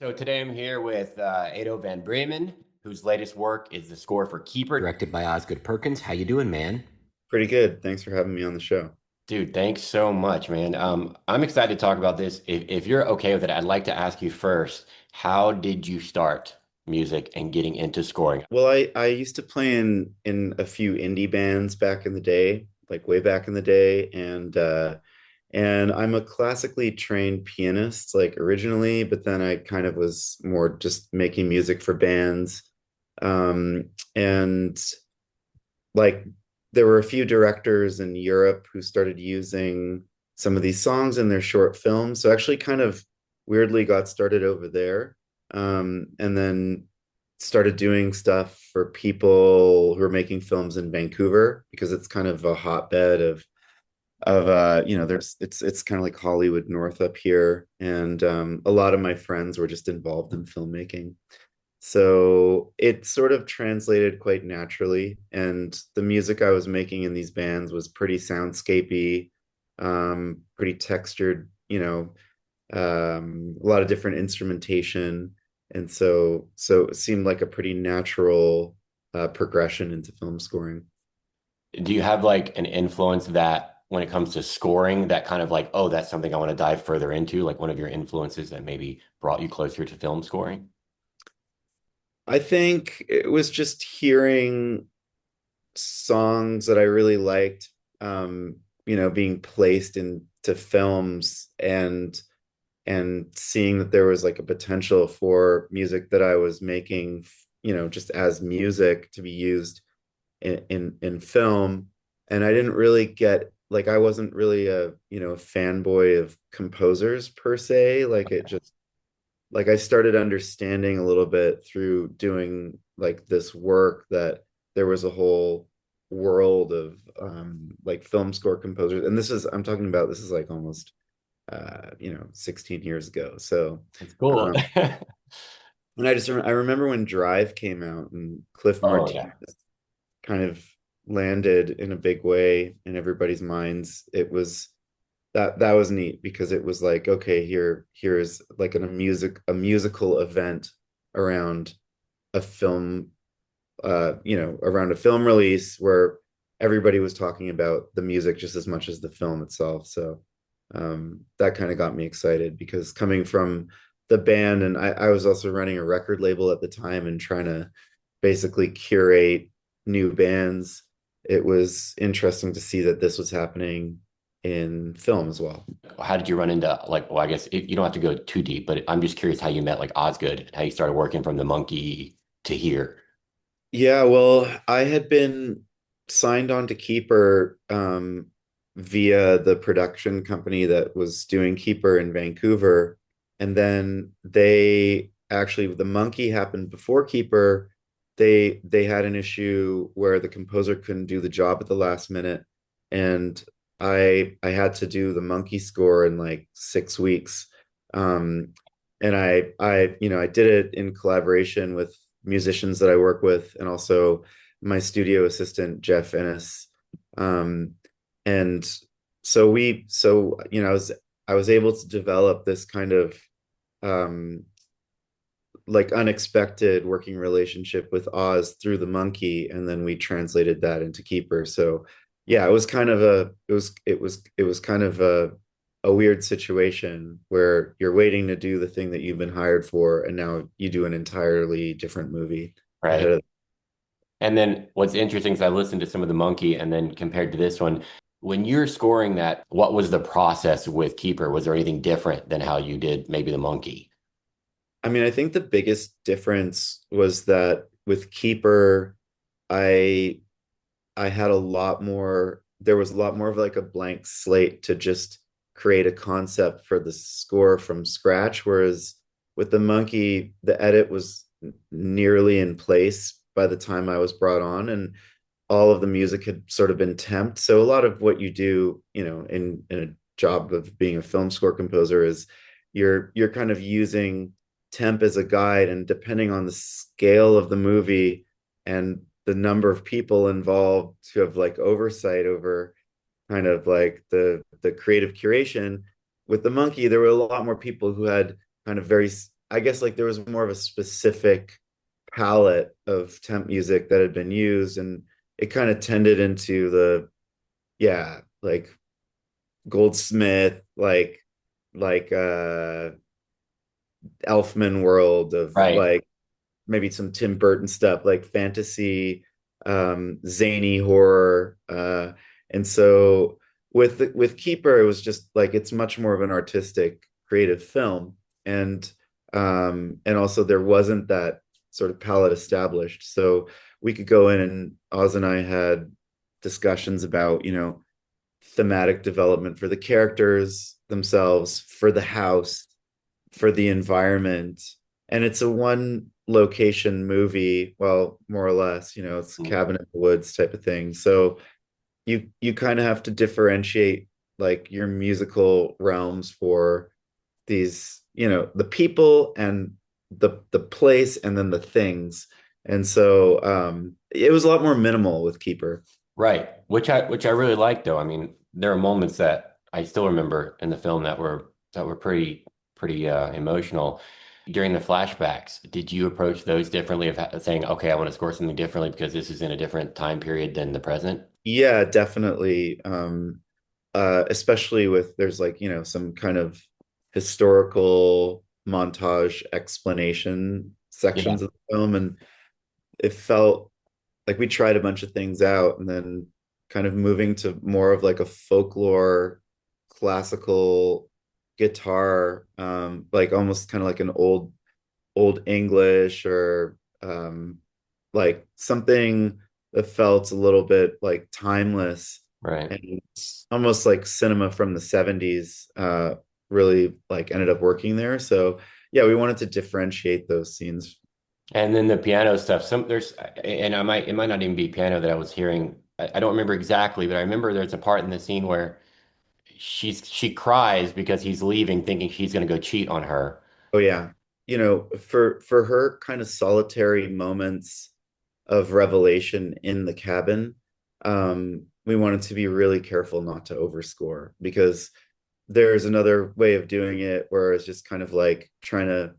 So today I'm here with Edo Van Breemen, whose latest work is the score for Keeper, directed by Osgood Perkins. How you doing, man? Pretty good. Thanks for having me on the show. Dude, thanks so much, man. I'm excited to talk about this. If you're okay with it, I'd like to ask you first, how did you start music and getting into scoring? Well, I used to play in a few indie bands back in the day, like way back in the day, and I'm a classically trained pianist, like originally, but then I kind of was more just making music for bands. And like there were a few directors in Europe who started using some of these songs in their short films. So actually kind of weirdly got started over there. And then started doing stuff for people who are making films in Vancouver because it's kind of a hotbed of there's it's kind of like Hollywood North up here. And a lot of my friends were just involved in filmmaking. So it sort of translated quite naturally. And the music I was making in these bands was pretty soundscapey, pretty textured, a lot of different instrumentation. And so it seemed like a pretty natural progression into film scoring. Do you have like an influence that when it comes to scoring, that kind of like, oh, that's something I want to dive further into, like one of your influences that maybe brought you closer to film scoring? I think it was just hearing songs that I really liked, being placed into films and seeing that there was like a potential for music that I was making, just as music to be used in film. And I didn't really get like I wasn't really a fanboy of composers per se. Like it just like I started understanding a little bit through doing like this work that there was a whole world of like film score composers. And I'm talking about this is like almost 16 years ago. So It's cool. um and I remember when Drive came out and Cliff Oh yeah. Martinez kind of landed in a big way in everybody's minds. It was that was neat because it was like, okay, here's like a musical event around a film, around a film release where everybody was talking about the music just as much as the film itself. So that kind of got me excited because coming from the band, and I was also running a record label at the time and trying to basically curate new bands. It was interesting to see that this was happening in film as well. How did you run into like, well, I guess you don't have to go too deep, but I'm just curious how you met like Osgood and how you started working from the monkey to here. Yeah, well, I had been signed on to Keeper via the production company that was doing Keeper in Vancouver. And then the Monkey happened before Keeper. They had an issue where the composer couldn't do the job at the last minute. And I had to do the Monkey score in like 6 weeks. Um, and I did it in collaboration with musicians that I work with, and also my studio assistant Jeff Ennis. Um, and I was able to develop this kind of um, like unexpected working relationship with Oz through the monkey, and then we translated that into Keeper. So yeah, it was kind of a weird situation where you're waiting to do the thing that you've been hired for, and now you do an entirely different movie ahead Right. of. And then what's interesting is I listened to some of the monkey and then compared to this one, when you're scoring that, what was the process with Keeper? Was there anything different than how you did maybe the monkey? I mean, I think the biggest difference was that with Keeper, I I had a lot more, there was a lot more of like a blank slate to just create a concept for the score from scratch. Whereas with the monkey, the edit was nearly in place by the time I was brought on, and all of the music had sort of been temped. So a lot of what you do, in a job of being a film score composer is you're kind of using temp as a guide, and depending on the scale of the movie and the number of people involved to have like oversight over kind of like the creative curation. With the monkey, there were a lot more people who had kind of very I guess like there was more of a specific palette of temp music that had been used, and it kind of tended into the, yeah, like Goldsmith, like Elfman world of Right. like maybe some Tim Burton stuff, like fantasy, zany horror. And so with Keeper, it was just like it's much more of an artistic, creative film. And also there wasn't that sort of palette established. So we could go in, and Oz and I had discussions about, thematic development for the characters themselves, for the house, for the environment. And it's a one location movie, well, more or less, it's Mm. cabin in the woods type of thing. So you kind of have to differentiate like your musical realms for these, the people and the place and then the things. And so it was a lot more minimal with Keeper. Right. Which I really like though. I mean, there are moments that I still remember in the film that were pretty emotional. During the flashbacks, did you approach those differently of saying, okay, I want to score something differently because this is in a different time period than the present? Yeah, definitely. Especially with there's like, some kind of historical montage explanation Yeah. sections of the film. And it felt like we tried a bunch of things out, and then kind of moving to more of like a folklore classical guitar, like almost kind of like an old English, or like something that felt a little bit like timeless, Right. and it's almost like cinema from the 70s, really like ended up working there. So yeah, we wanted to differentiate those scenes. And then the piano stuff, and it might not even be piano that I was hearing. I don't remember exactly, but I remember there's a part in the scene where she cries because he's leaving, thinking he's going to go cheat on her. Oh yeah. For her kind of solitary moments of revelation in the cabin, we wanted to be really careful not to overscore, because there's another way of doing it where it's just kind of like trying to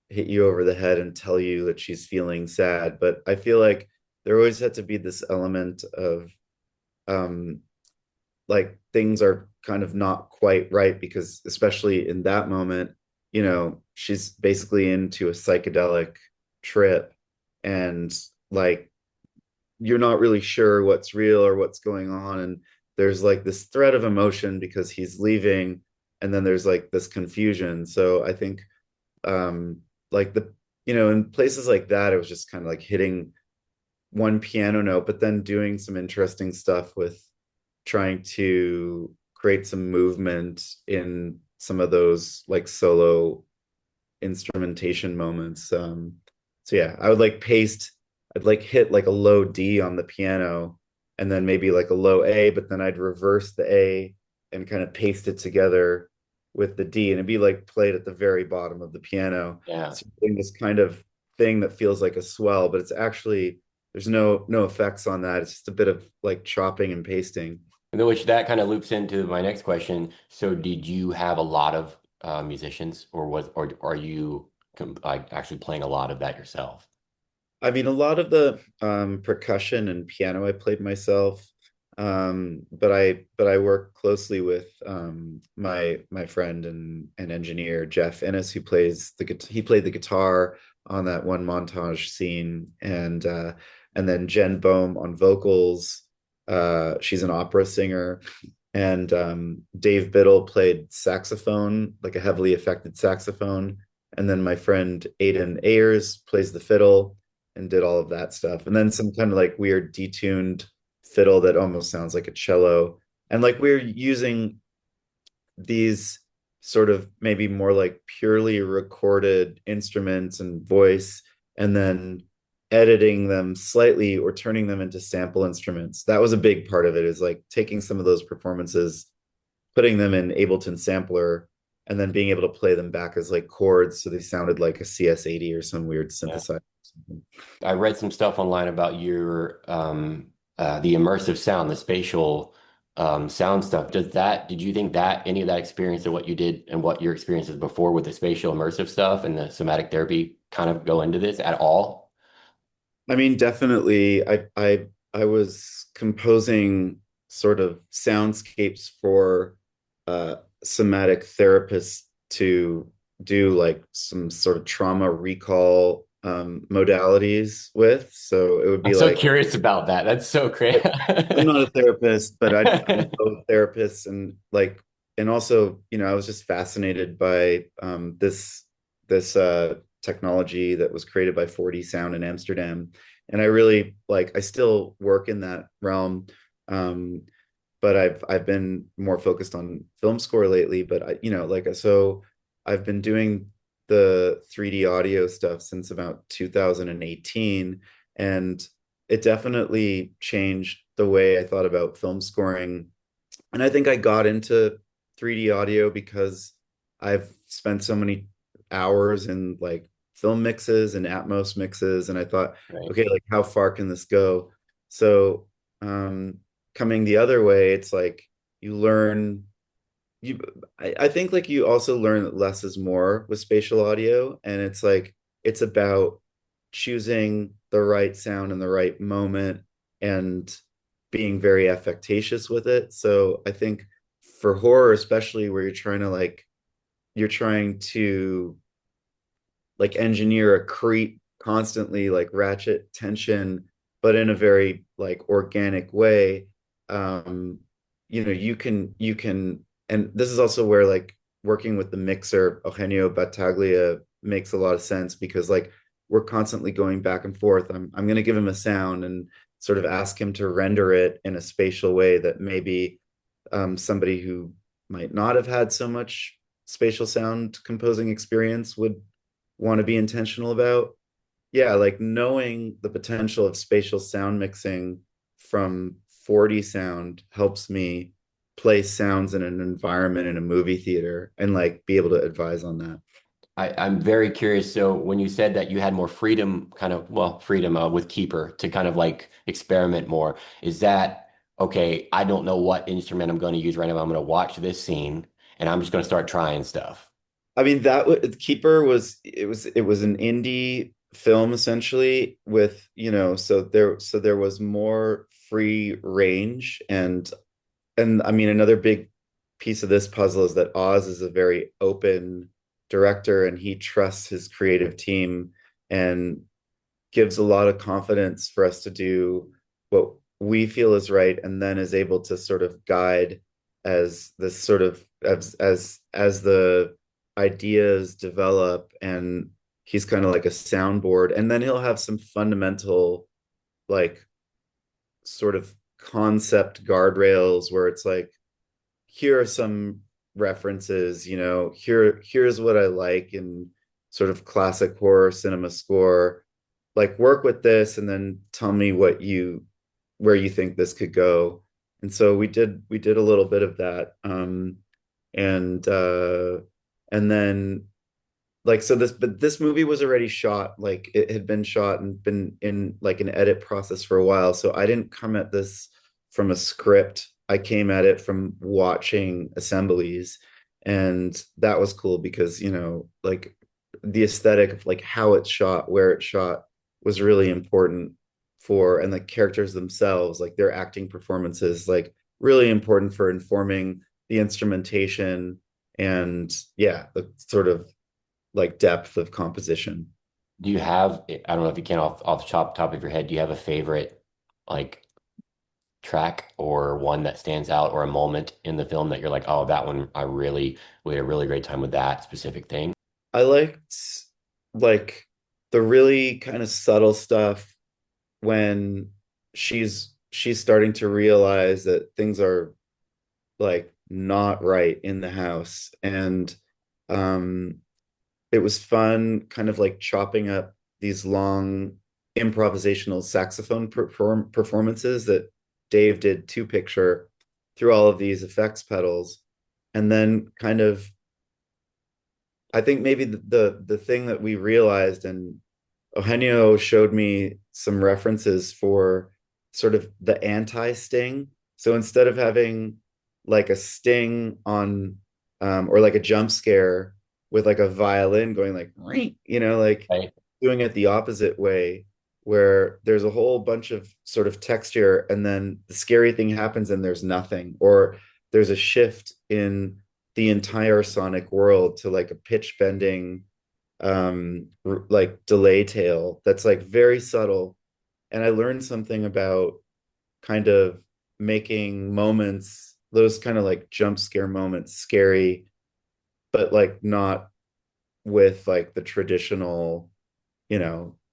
hit you over the head and tell you that she's feeling sad. But I feel like there always had to be this element of um like things are kind of not quite right, because especially in that moment, she's basically into a psychedelic trip, and like you're not really sure what's real or what's going on. And there's like this thread of emotion because he's leaving, and then there's like this confusion. So I think like in places like that, it was just kind of like hitting one piano note, but then doing some interesting stuff with trying to create some movement in some of those like solo instrumentation moments. So yeah, I'd like hit like a low D on the piano, and then maybe like a low A, but then I'd reverse the A and kind of paste it together with the D, and it'd be like played at the very bottom of the piano. Yeah. So you're doing this kind of thing that feels like a swell, but it's actually there's no effects on that. It's just a bit of like chopping and pasting. And then which that kind of loops into my next question. So did you have a lot of musicians or are you like actually playing a lot of that yourself? I mean, a lot of the percussion and piano I played myself, but I work closely with my friend and engineer Jeff Ennis, who he played the guitar on that one montage scene, and then Jen Bohm on vocals. She's an opera singer, and Dave Biddle played saxophone, like a heavily affected saxophone, and then my friend Aidan Ayers plays the fiddle and did all of that stuff. And then some kind of like weird detuned fiddle that almost sounds like a cello. And like we're using these sort of maybe more like purely recorded instruments and voice, and then editing them slightly or turning them into sample instruments. That was a big part of it, is like taking some of those performances, putting them in Ableton sampler, and then being able to play them back as like chords so they sounded like a CS80 or some weird Yeah. synthesizer. I read some stuff online about your the immersive sound, the spatial. sound stuff. Did you think that any of that experience of what you did and what your experiences before with the spatial immersive stuff and the somatic therapy kind of go into this at all? I mean, definitely, I was composing sort of soundscapes for uh, somatic therapists to do like some sort of trauma recall modalities with. So it would I'm be so like, curious about that. That's so crazy. I'm not a therapist, but I know therapists and like, and also, I was just fascinated by this technology that was created by 4D Sound in Amsterdam, and I really like. I still work in that realm, um, but I've been more focused on film score lately. But like so, I've been doing the 3D audio stuff since about 2018, and it definitely changed the way I thought about film scoring. And I think I got into 3D audio because I've spent so many hours in like film mixes and Atmos mixes, and I thought, Right. okay, like how far can this go? So coming the other way, it's like you learn you I think like you also learn that less is more with spatial audio, and it's like it's about choosing the right sound in the right moment and being very affectatious with it. So I think for horror especially, where you're trying to like engineer a creep constantly, like ratchet tension, but in a very like organic way. um you can, and this is also where like working with the mixer Eugenio Battaglia makes a lot of sense, because like we're constantly going back and forth. I'm going to give him a sound and sort of ask him to render it in a spatial way that maybe somebody who might not have had so much spatial sound composing experience would want to be intentional about. Yeah, like knowing the potential of spatial sound mixing from 4D sound helps me place sounds in an environment in a movie theater and like be able to advise on that. I'm very curious. So when you said that you had more freedom, kind of, well, freedom with Keeper to kind of like experiment more, is that okay? I don't know what instrument I'm going to use right now. I'm going to watch this scene and I'm just going to start trying stuff. I mean, Keeper was an indie film essentially with, so there was more free range. And I mean, another big piece of this puzzle is that Oz is a very open director, and he trusts his creative team and gives a lot of confidence for us to do what we feel is right, and then is able to sort of guide as this sort of as the ideas develop. And he's kind of like a soundboard, and then he'll have some fundamental like sort of concept guardrails where it's like, here are some references, here's what I like in sort of classic horror cinema score. Like work with this and then tell me where you think this could go. And so we did a little bit of that. And and then like so this movie was already shot, like it had been shot and been in like an edit process for a while, so I didn't come at this from a script. I came at it from watching assemblies, and that was cool because like the aesthetic of like how it's shot, where it's shot, was really important for, and the characters themselves, like their acting performances, like really important for informing the instrumentation. And yeah, the sort of like depth of composition. Do you have, I don't know if you can off the top of your head, do you have a favorite like track or one that stands out or a moment in the film that you're like, oh, that one we had a really great time with that specific thing? I liked like the really kind of subtle stuff when she's starting to realize that things are like not right in the house. And um it was fun kind of like chopping up these long improvisational saxophone performances that Dave did to picture through all of these effects pedals. And then kind of, I think maybe the thing that we realized, and Eugenio showed me some references for sort of the anti-sting. So instead of having like a sting on or like a jump scare with like a violin going like ring, like Right. doing it the opposite way where there's a whole bunch of sort of texture and then the scary thing happens and there's nothing, or there's a shift in the entire sonic world to like a pitch bending like delay tail that's like very subtle. And I learned something about kind of making moments, those kind of like jump scare moments, scary, but like not with like the traditional,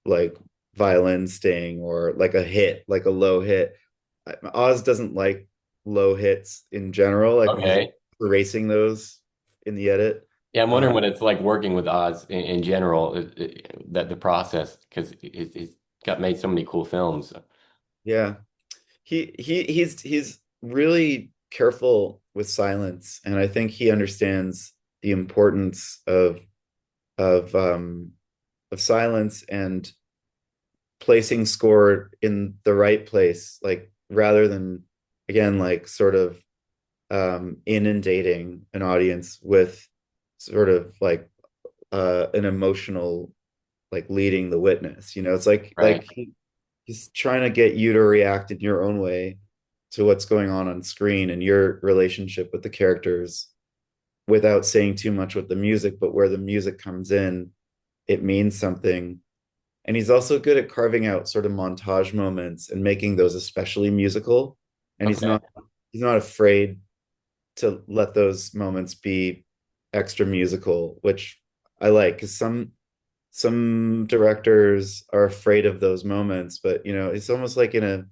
like violin sting or like a hit, like a low hit. Oz doesn't like low hits in general, like when he's Okay. erasing those in the edit. Yeah, I'm wondering Um, what it's like working with Oz in general, that the process, because he's got made so many cool films. yeah, he's really careful with silence, and I think he understands the importance of um of silence and placing score in the right place, like rather than again like sort of inundating an audience with sort of like an emotional like leading the witness. It's Right. he's trying to get you to react in your own way to what's going on screen and your relationship with the characters without saying too much with the music, but where the music comes in, it means something. And he's also good at carving out sort of montage moments and making those especially musical. And Okay. he's not afraid to let those moments be extra musical, which I like because some directors are afraid of those moments, but it's almost like in a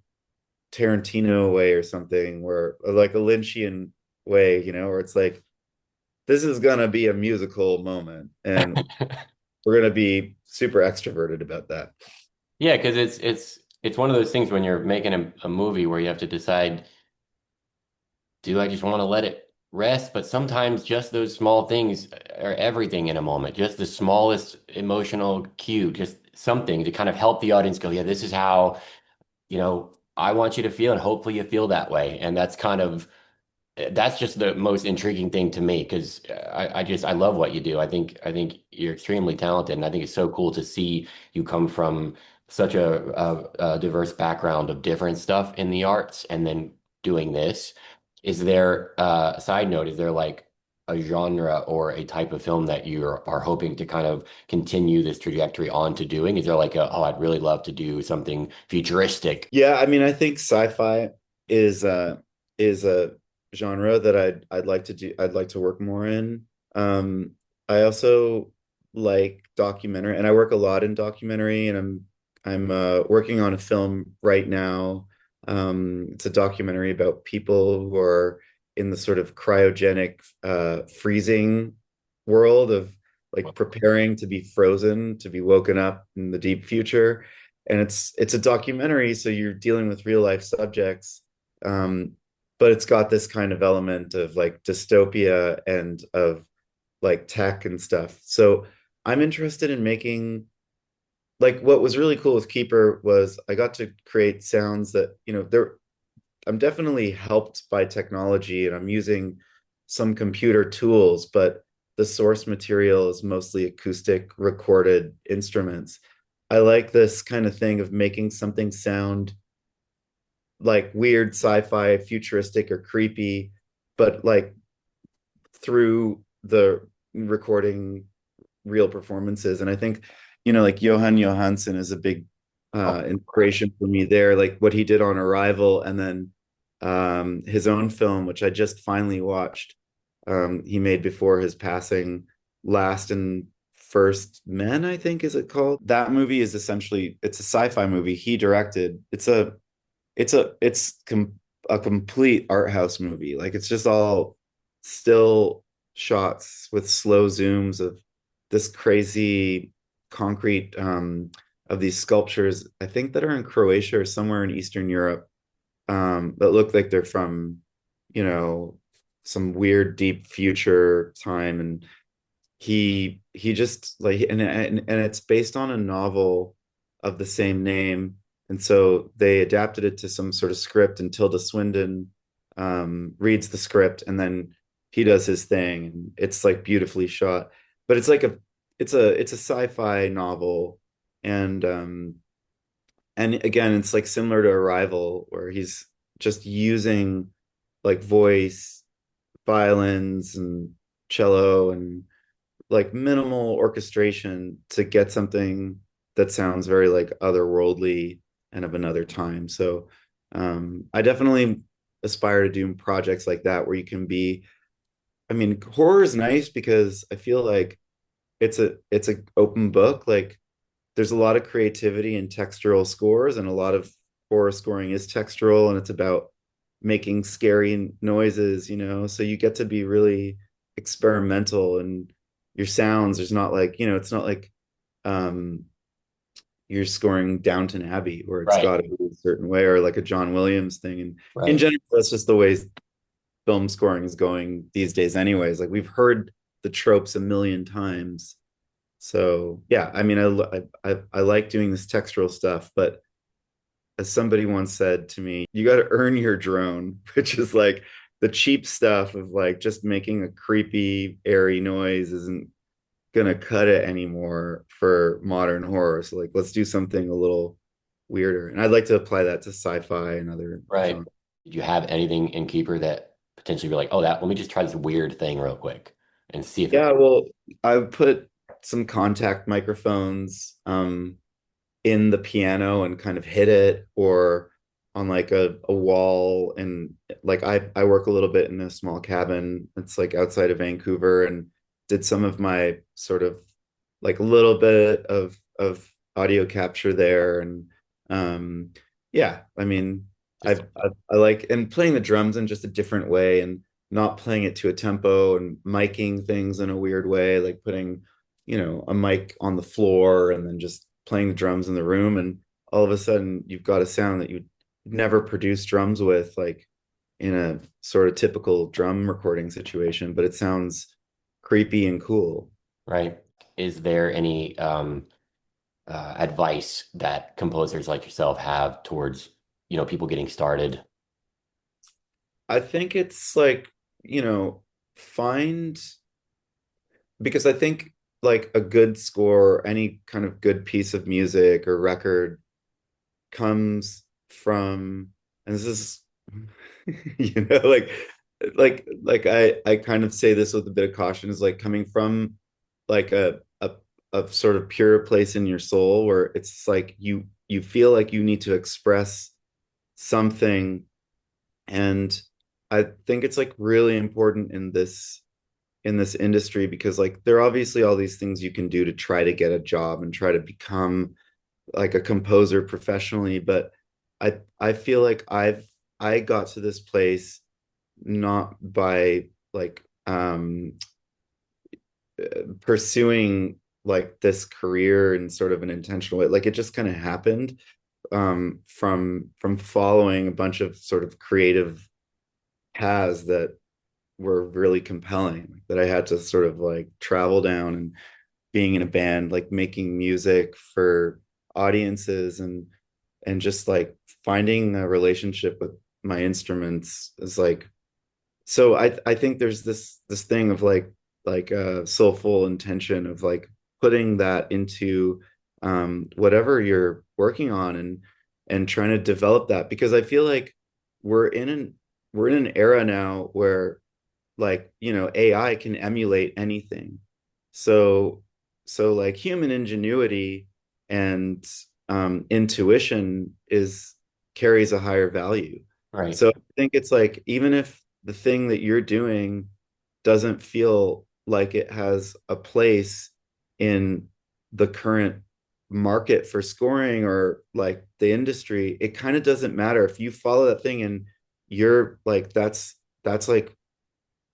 Tarantino way or something, where like a Lynchian way, where it's like this is gonna be a musical moment, and we're gonna be super extroverted about that. Yeah, because it's one of those things when you're making a movie where you have to decide, do I just want to let it rest? But sometimes just those small things are everything in a moment. Just the smallest emotional cue, just something to kind of help the audience go, yeah, this is how, I want you to feel, and hopefully you feel that way. And that's just the most intriguing thing to me because I love what you do. I think you're extremely talented, and I think it's so cool to see you come from such a diverse background of different stuff in the arts, and then doing this. Is there side note? Is there like a genre or a type of film that you are hoping to kind of continue this trajectory on to doing? Is there like I'd really love to do something futuristic? Yeah, I mean, I think sci-fi is is a genre that I'd like to do. I'd like to work more in. I also like documentary, and I work a lot in documentary, and I'm working on a film right now. It's a documentary about people who are in the sort of cryogenic freezing world of like preparing to be frozen, to be woken up in the deep future. And it's a documentary, so you're dealing with real life subjects, um, but it's got this kind of element of like dystopia and of like tech and stuff. So I'm interested in making, like, what was really cool with Keeper was I got to create sounds that, I'm definitely helped by technology and I'm using some computer tools, but the source material is mostly acoustic recorded instruments. I like this kind of thing of making something sound like weird sci-fi, futuristic or creepy, but like through the recording real performances. And I think, like Johan Johansson is a big inspiration for me there, like what he did on Arrival and then his own film, which I just finally watched. He made before his passing, Last and First Men, I think is it called. That movie is essentially it's a sci-fi movie he directed. It's a complete art house movie. Like it's just all still shots with slow zooms of this crazy concrete of these sculptures, I think that are in Croatia or somewhere in Eastern Europe, that look like they're from, you know, some weird deep future time. And he just like and it's based on a novel of the same name, and so they adapted it to some sort of script, and Tilda Swinton reads the script, and then he does his thing, and it's like beautifully shot. But it's like it's a sci-fi novel, and and again, it's like similar to Arrival, where he's just using like voice, violins, and cello, and like minimal orchestration to get something that sounds very like otherworldly and of another time. So I definitely aspire to do projects like that where you can be. I mean, horror is nice because I feel like it's a open book. Like there's a lot of creativity in textural scores, and a lot of horror scoring is textural, and it's about making scary noises, so you get to be really experimental, and your sounds, there's not like, it's not like um you're scoring Downton Abbey where it's Right. got to be a certain way, or like a John Williams thing. And in Right. general, that's just the way film scoring is going these days anyways. Like we've heard the tropes a million times. So yeah, I mean, I like doing this textural stuff, but as somebody once said to me, you got to earn your drone, which is like the cheap stuff of like just making a creepy, airy noise isn't gonna cut it anymore for modern horror. So like, let's do something a little weirder. And I'd like to apply that to sci-fi and other Right. genres. Did you have anything in Keeper that potentially be like, oh, that let me just try this weird thing real quick and see if it Yeah, well, I put some contact microphones in the piano and kind of hit it, or on like a wall. And like I work a little bit in a small cabin. It's like outside of Vancouver, and did some of my sort of like a little bit of audio capture there. And yeah, I mean, just I like, and playing the drums in just a different way, and not playing it to a tempo, and miking things in a weird way, like putting, a mic on the floor and then just playing the drums in the room. And all of a sudden you've got a sound that you'd never produce drums with, like in a sort of typical drum recording situation, but it sounds creepy and cool. right? Is there any advice that composers like yourself have towards, people getting started? I think it's like, find, because I think like a good score, any kind of good piece of music or record comes from, and this is, like I kind of say this with a bit of caution, is like coming from like a sort of pure place in your soul, where it's like you feel like you need to express something. And I think it's like really important in this industry, because like there are obviously all these things you can do to try to get a job and try to become like a composer professionally. But I feel like I got to this place not by like pursuing like this career in sort of an intentional way. Like it just kind of happened from following a bunch of sort of creative paths that were really compelling, that I had to sort of like travel down. And being in a band, like making music for audiences, and just like finding a relationship with my instruments is like, so I think there's this thing of like soulful intention of like putting that into whatever you're working on, and trying to develop that, because I feel like we're in an we're in an era now where like, AI can emulate anything. So like human ingenuity and intuition is carries a higher value. Right. So I think it's like, even if the thing that you're doing doesn't feel like it has a place in the current market for scoring, or like the industry, it kind of doesn't matter if you follow that thing, and you're like, that's like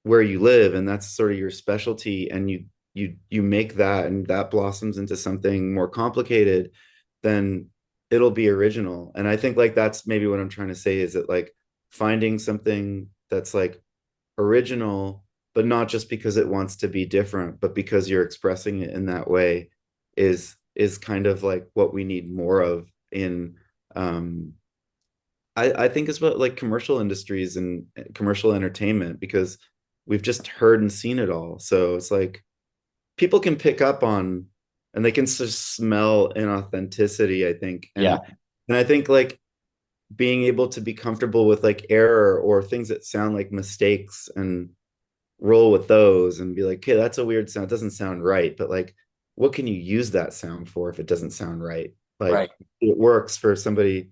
where you live, and that's sort of your specialty, and you make that, and that blossoms into something more complicated, then it'll be original. And I think like that's maybe what I'm trying to say, is that like finding something that's like original, but not just because it wants to be different, but because you're expressing it in that way, is kind of like what we need more of in um I think it's about like commercial industries and commercial entertainment because we've just heard and seen it all. So it's like people can pick up on and they can just smell inauthenticity, I think. Yeah, And I think like being able to be comfortable with like error or things that sound like mistakes and roll with those and be like, okay, that's a weird sound. It doesn't sound right. But like, what can you use that sound for if it doesn't sound right? right. Like it works for somebody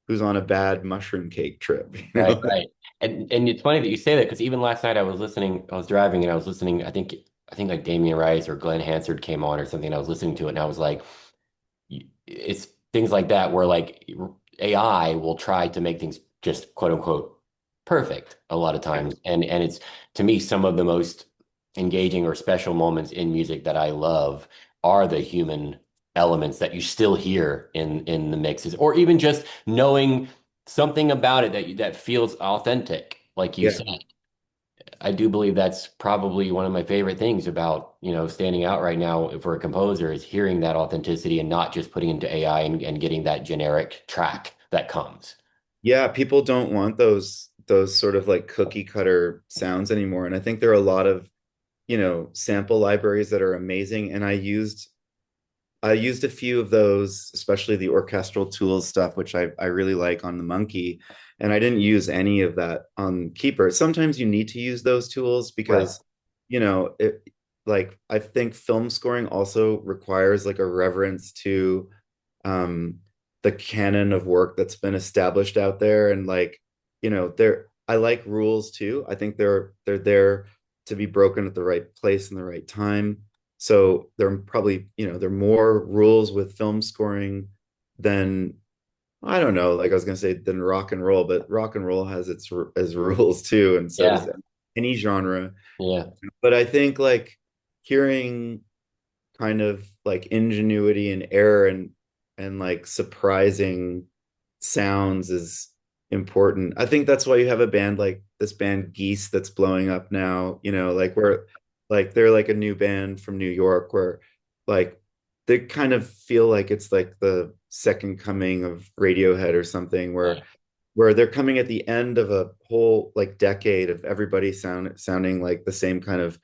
who's on a bad mushroom cake trip, you Right, know? right. And it's funny that you say that because even last night I was listening, I was driving and I was listening, I think like Damien Rice or Glenn Hansard came on or something, and I was listening to it and I was like, it's things like that where like AI will try to make things just quote unquote perfect a lot of Yeah. times. And it's to me some of the most engaging or special moments in music that I love are the human elements that you still hear in the mixes, or even just knowing something about it that feels authentic, like you Yeah. said. I do believe that's probably one of my favorite things about, standing out right now for a composer is hearing that authenticity and not just putting into AI and getting that generic track that comes. Yeah, people don't want those sort of like cookie cutter sounds anymore. And I think there are a lot of, sample libraries that are amazing. And I used a few of those, especially the orchestral tools stuff, which I really like on the Monkey. And I didn't use any of that on Keeper. Sometimes you need to use those tools Right. because, it like I think film scoring also requires like a reverence to um the canon of work that's been established out there. And like, there I like rules too. I think they're there to be broken at the right place and the right time. So there are probably, there are more rules with film scoring than I don't know, like I was gonna say than rock and roll, but rock and roll has its as rules too, and so does Yeah. any genre. Yeah. But I think like hearing kind of like ingenuity and error and like surprising sounds is important. I think that's why you have a band like this band Geese that's blowing up now, like where like they're like a new band from New York where like they kind of feel like it's like the second coming of Radiohead or something where they're coming at the end of a whole like decade of everybody sounding like the same kind of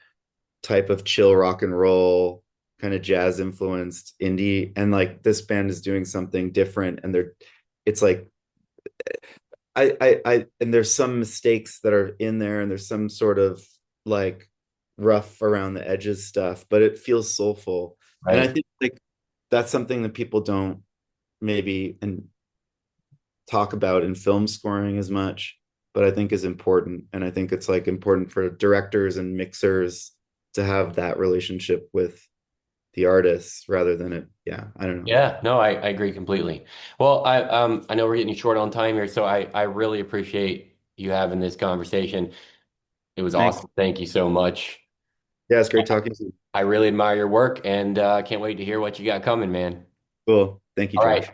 type of chill rock and roll, kind of jazz influenced indie. And like this band is doing something different. And it's like, and there's some mistakes that are in there and there's some sort of like rough around the edges stuff, but it feels soulful. And I Right. think like that's something that people don't maybe and talk about in film scoring as much, but I think is important. And I think it's like important for directors and mixers to have that relationship with the artists rather than it. Yeah, I don't know. Yeah, no, I agree completely. Well, I know we're getting short on time here, so I really appreciate you having this conversation. It was Thanks. awesome. Thank you so much. Yeah, it's great talking to you. I really admire your work and can't wait to hear what you got coming, man. Cool. Thank you, All right. Josh.